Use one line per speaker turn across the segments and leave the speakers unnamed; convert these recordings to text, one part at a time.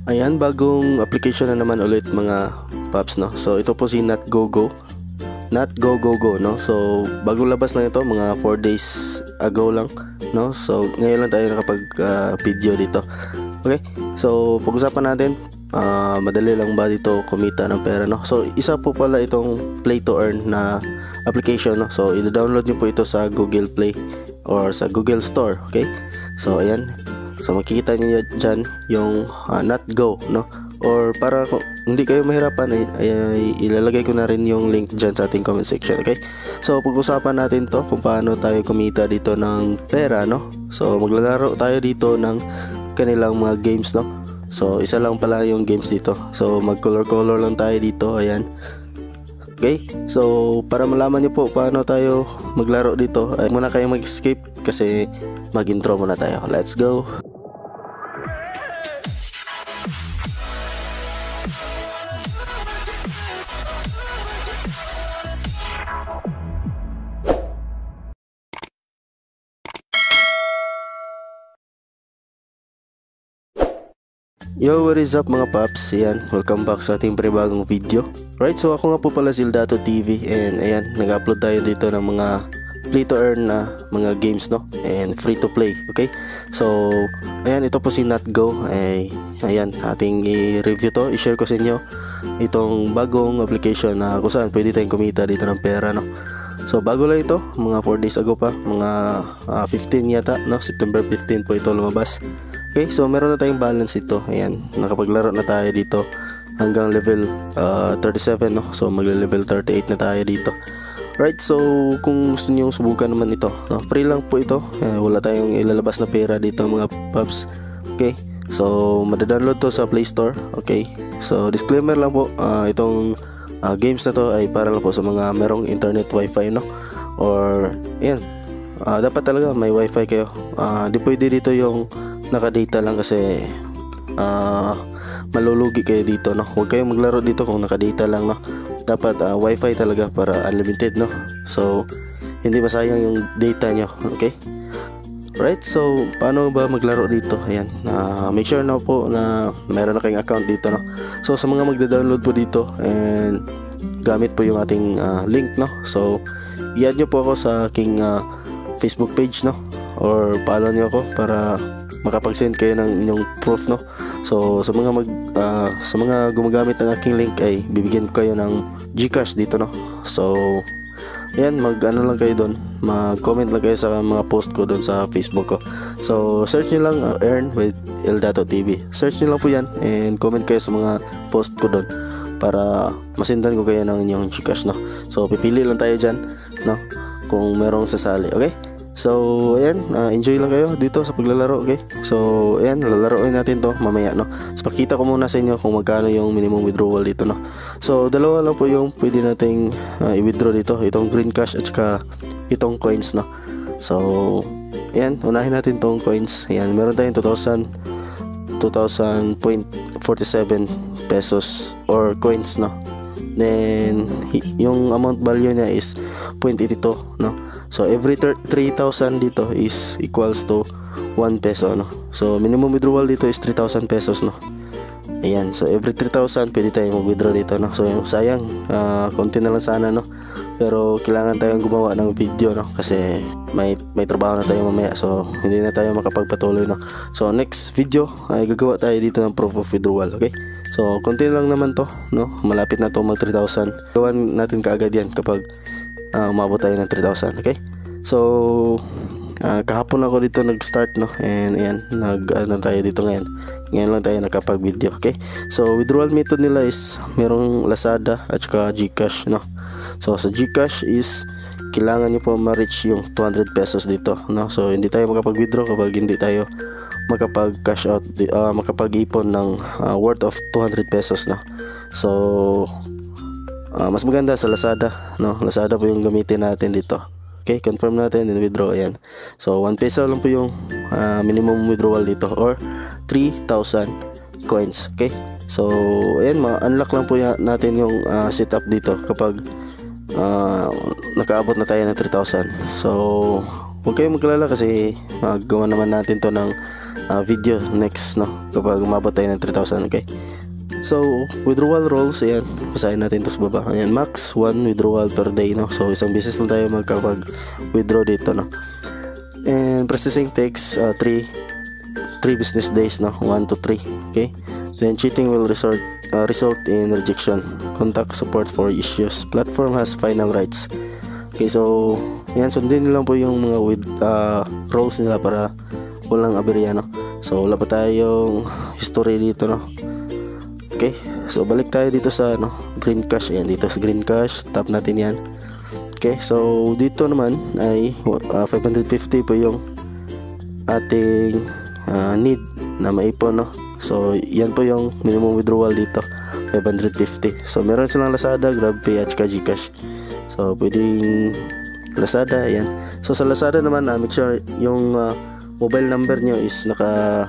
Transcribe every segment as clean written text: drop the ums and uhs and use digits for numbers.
Ayan, bagong application na naman ulit mga paps, no. So ito po si NotGoGo. NotGoGoGo, no. So bagong labas lang ito, mga 4 days ago lang, no. So ngayon lang tayo nakapag video dito. Okay, so pag-usapan natin, madali lang ba dito kumita ng pera, no. So isa po pala itong play to earn na application, no. So i-download nyo po ito sa Google Play or sa Google Store. Okay, so ayan. So makikita niyo dyan yung NotGo, no. Or para kung hindi kayo mahirapan ay ilalagay ko na rin yung link dyan sa ating comment section. Okay, so pag-usapan natin to kung paano tayo kumita dito ng pera, no. So maglalaro tayo dito ng kanilang mga games, no. So isa lang pala yung games dito, so mag color lang tayo dito. Ayan. Okay, so para malaman nyo po paano tayo maglaro dito, ay muna kayong mag-skip kasi mag-intro muna tayo. Let's go. Yo, what is up mga paps? Ayan, welcome back sa ating panibagong video. Right, so ako nga po pala si Eldato TV, and ayan, nag-upload tayo dito ng mga play to earn na mga games, no, and free to play. Okay, so ayan, ito po si NotGo. Ayan, ating i-review to, i-share ko sa inyo itong bagong application na kung saan pwede tayong kumita dito ng pera, no. So bago lang ito, mga 4 days ago pa, mga 15 yata, no, September 15 po ito lumabas. Okay, so meron na tayong balance ito. Ayan, nakapaglaro na tayo dito hanggang level 37, no. So magle-level 38 na tayo dito. Right, so kung gusto niyo subukan naman ito, no, free lang po ito. Wala tayong ilalabas na pera dito mga paps. Okay, so madadownload to sa Play Store. Okay, so disclaimer lang po, itong games na to ay para lang po sa mga merong internet wifi, no, or ayan, dapat talaga may wifi kayo. Di pwede dito yung naka-data lang kasi malulugi kayo dito, no. Huwag kayong maglaro dito kung naka-data lang, no. Dapat wifi talaga para unlimited, no. So hindi masayang yung data nyo. Okay, right, so paano ba maglaro dito? Ayan, make sure na po na meron na kayong account dito, no. So sa mga magda-download po dito and gamit po yung ating link, no. So i-add nyo po ako sa aking Facebook page, no, or follow nyo ako para makapag-send kayo ng inyong proof, no. So sa mga gumagamit ng aking link ay bibigyan ko kayo ng GCash dito, no. So ayan, mag-ano lang kayo doon, mag-comment lang kayo sa mga post ko doon sa Facebook ko. So search nyo lang Earn with Eldato TV. Search nyo lang po yan and comment kayo sa mga post ko doon para masendan ko kayo ng inyong GCash, no. So pipili lang tayo dyan, no, kung merong sasali. Okay, so ayan, enjoy lang kayo dito sa paglalaro. Okay, so ayan, lalaroin natin to mamaya, no. So pakita ko muna sa inyo kung magkano yung minimum withdrawal dito, no. So dalawa lang po yung pwede nating i-withdraw dito, itong green cash at saka itong coins, no. So ayan, unahin natin tong coins. Ayan, meron tayong 2,000.47 pesos or coins, no. Then yung amount value niya is 0.82, no. So every 3,000 dito is equals to 1 peso, no. So minimum withdrawal dito is 3,000 pesos, no. Ayan, so every 3,000 pwede tayong mag-withdraw dito, no. So sayang, konti na lang sana, no, pero kailangan tayong gumawa ng video, no, kasi may trabaho na tayo mamaya, so hindi na tayo makapagpatuloy, no. So next video ay gagawa tayo dito ng proof of withdrawal. Okay, so konti lang naman to, no, malapit na to mag 3,000. Gawan natin kaagad yan kapag umabot tayo ng 3,000. Okay, so kahapon ako dito nag-start, no, and ayan, nag-ano tayo dito ngayon lang tayo nakapag-video. Okay, so withdrawal method nila is merong Lazada at saka GCash, no. So sa GCash is kailangan nyo po ma-reach yung 200 pesos dito, no. So hindi tayo makapag-withdraw kapag hindi tayo makapag-cash out, makapag-ipon ng worth of 200 pesos, no. So mas maganda sa Lazada, no. Lazada po yung gamitin natin dito. Okay, confirm natin and withdraw. Ayan, so 1 peso lang po yung minimum withdrawal dito or 3,000 coins. Okay, so ayan, ma-unlock lang po natin yung setup dito kapag nakaabot na tayo ng 3,000. So huwag kayong maglala kasi magawa naman natin to ng video next, no, kapag umabot tayo ng 3,000. Okay, so withdrawal rules, ayan, basahin natin to sa baba. Ayan, max 1 withdrawal per day, no, so isang beses lang tayo magkapag withdraw dito, no. And processing takes 3 business days, no, 1 to 3. Okay, then cheating will result in rejection. Contact support for issues. Platform has final rights. Okay, so yan, sundin lang po yung mga rules nila para walang aberya, no. So wala pa tayong history dito, no. Okay, so balik tayo dito sa Green Cash. Ayan, dito sa Green Cash, tap natin yan. Okay, so dito naman ay 550 po yung ating need na maipon, no. So yan po yung minimum withdrawal dito, 550. So meron silang Lazada, GrabPay at Gcash. So pwedeng Lazada, ayan. So sa Lazada naman, make sure yung mobile number nyo is naka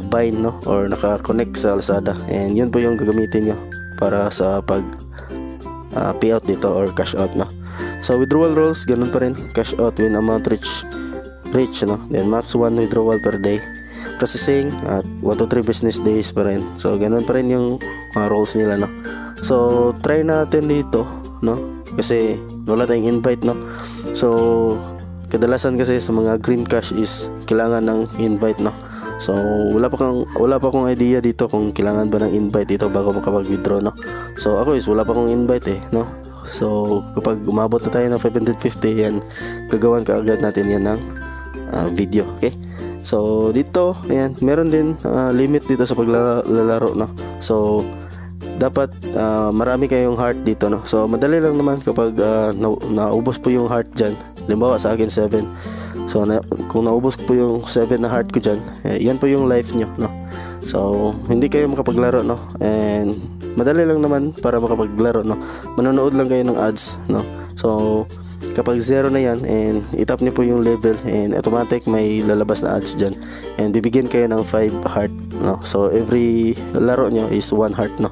bind, no, or naka-connect sa Lazada, and yun po yung gagamitin nyo para sa pag payout dito or cash out, no. So withdrawal rules, ganun pa rin, cash out when amount reach, no, then max 1 withdrawal per day. Processing at 1 to 3 business days pa rin. So ganun pa rin yung rules nila, no. So try natin dito, no, kasi wala tayong invite, no. So kadalasan kasi sa mga Green Cash is kailangan ng invite, no. So wala pa akong idea dito kung kailangan ba ng invite dito bago makapag-withdraw, no. So ako is wala pa akong invite, no. So kapag umabot na tayo ng 550, yan, gagawan ka agad natin yan ng video. Okay, so dito, ayan, meron din limit dito sa paglalaro, no. So dapat marami kayong heart dito, no. So madali lang naman kapag naubos po yung heart dyan. Halimbawa sa akin 7. So kung naubos ko po yung 7 na heart ko dyan, yan po yung life nyo, no. So hindi kayo makapaglaro, no. And madali lang naman para makapaglaro, no. Manonood lang kayo ng ads, no. So kapag 0 na yan, and itap nyo po yung level, and automatic may lalabas na ads dyan, and bibigyan kayo ng 5 heart, no. So every laro nyo is 1 heart, no.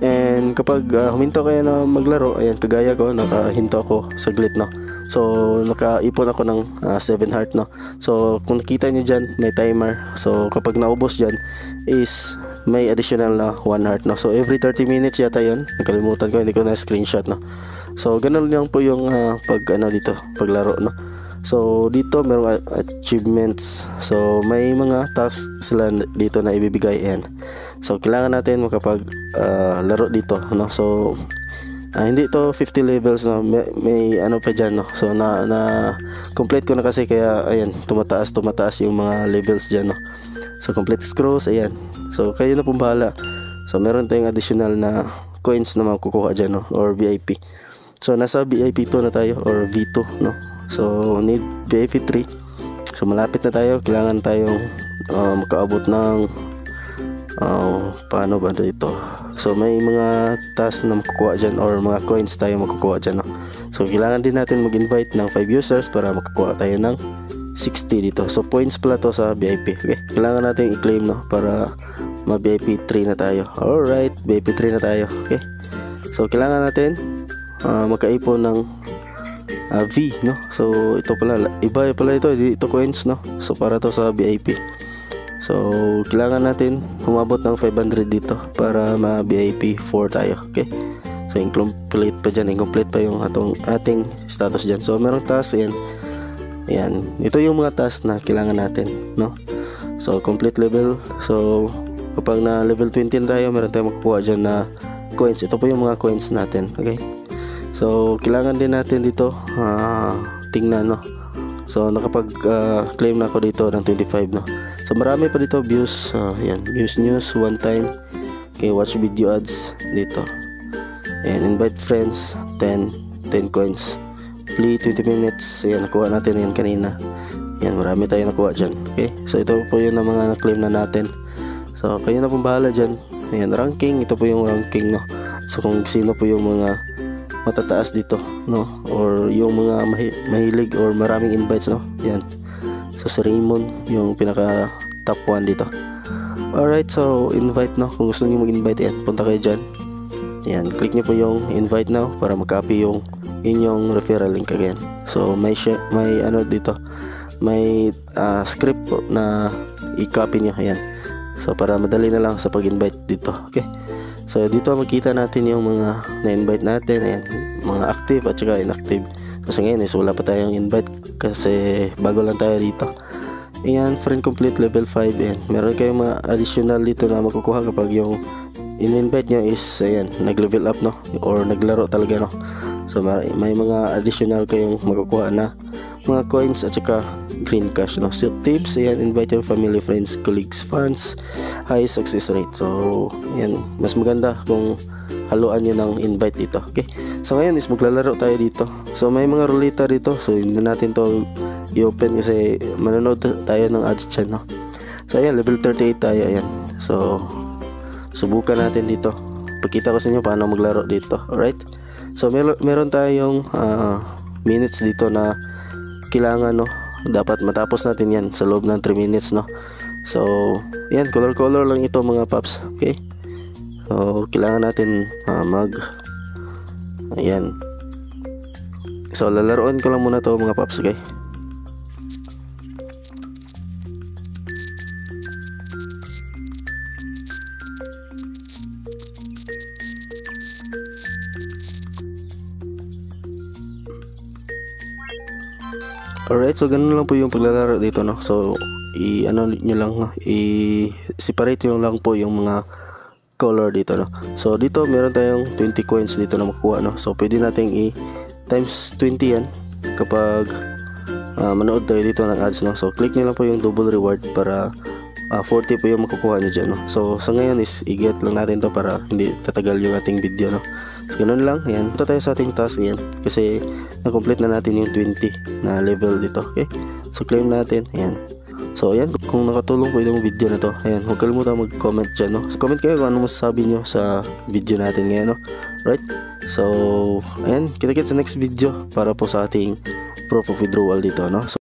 And kapag huminto kayo na maglaro, ayan, kagaya ko, nakahinto ako saglit, no. So nakaipon ako ng 7 heart, no. So kung nakita nyo dyan, may timer. So kapag naubos dyan is may additional na 1 heart, no. So every 30 minutes yata yun, nakalimutan ko, hindi ko na screenshot, no. So ganun lang po yung dito paglaro, no. So dito merong achievements. So may mga tasks sila dito na ibibigay, and so kailangan natin makapag laro dito, no. So hindi to 50 levels, no. May pa dyan, no. So na complete ko na kasi, kaya ayan, tumataas yung mga levels dyan, no. So complete scrolls, ayan. So kayo na pong bahala. So meron tayong additional na coins na makukuha dyan, no, or VIP. So nasa VIP 2 na tayo, or V2, no. So need VIP 3. So malapit na tayo, kailangan tayong makaabot ng paano ba dito. So may mga task na makukuha dyan, or mga coins tayo makukuha dyan, no. So kailangan din natin mag-invite ng 5 users para makakuha tayo ng 60 dito. So points pala to sa VIP. Okay, kailangan natin i-claim, no, para ma-VIP 3 na tayo. Alright, VIP 3 na tayo. Okay, so kailangan natin magkaipon ng V, no. So ito pala, iba pala ito coins, no. So para to sa VIP. So kailangan natin humabot ng 500 dito para ma-VIP 4 tayo. Okay, so incomplete pa dyan, incomplete pa yung ating status dyan. So merong task, ayan, ito yung mga task na kailangan natin, no. So complete level. So kapag na level 20 tayo, meron tayong makukuha dyan na coins. Ito po yung mga coins natin. Okay, so kailangan din natin dito tingnan, no. So nakapag claim na ako dito ng 25, no. So marami pa dito views, yan, views news one time. Okay, watch video ads dito, and invite friends 10 coins, play 20 minutes. Ayan, nakuha natin yan kanina. Yan, marami tayo nakuha dyan. Okay, so ito po yun ang mga na-claim na natin. So kayo na pong bahala dyan. Ayan, ranking, ito po yung ranking, no. So kung sino po yung mga matataas dito, no, or yung mga mahilig or maraming invites, no. Yan, so si Raymond yung pinaka top 1 dito. Alright, so invite, no. Kung gusto niyo mag-invite, yan, punta kayo dyan. Yan, click niyo po yung invite now para mag-copy yung inyong referral link again. So may dito, may script po na i-copy nyo. Ayan. So para madali na lang sa pag-invite dito. Okay. So dito makita natin yung mga na-invite natin. Ayan. Mga active at saka inactive. So ngayon is wala pa tayong invite kasi bago lang tayo dito. Ayan, friend complete level 5. Ayan. Meron kayong mga additional dito na makukuha kapag yung in-invite nyo is ayan, nag-level up, no, or naglaro talaga, no. So may mga additional kayong makukuha na mga coins at saka green cash, no. So tips, ayan, invite your family, friends, colleagues, fans, high success rate. So ayan, mas maganda kung haluan nyo ng invite dito. Okay, so ngayon is maglalaro tayo dito. So may mga ruleta dito, so hindi natin to i-open kasi manonood tayo ng ads dyan, no. So ayan, level 38 tayo. Ayan, so subukan natin dito. Pakita ko sa inyo paano maglaro dito. Alright, so meron tayong minutes dito na kailangan, no, dapat matapos natin yan sa loob ng 3 minutes, no. So yan, color lang ito mga paps. Okay, so kailangan natin ayan, so lalaroin ko lang muna to mga paps. Okay, alright, so ganun lang po yung paglalaro dito, no. So i-ano nyo lang, no? I-separate nyo lang po yung mga color dito, no. So dito meron tayong 20 coins dito na makukuha, no. So pwede nating i-times 20 yan kapag manood tayo dito ng ads, no. So click nyo lang po yung double reward para 40 po yung makukuha nyo dyan, no. So sa ngayon is i-get lang natin to para hindi tatagal yung ating video, no. So ganun lang. Ayan, ito tayo sa ating task. Ayan, kasi na-complete na natin yung 20 na level dito. Okay, so claim natin. Ayan, so ayan, kung nakatulong po itong video na to, ayan, huwag kalimutan mag-comment dyan, no. So, comment kayo kung ano masasabi nyo sa video natin ngayon, no. Right, so ayan, kita-kits sa next video para po sa ating proof of withdrawal dito, no. So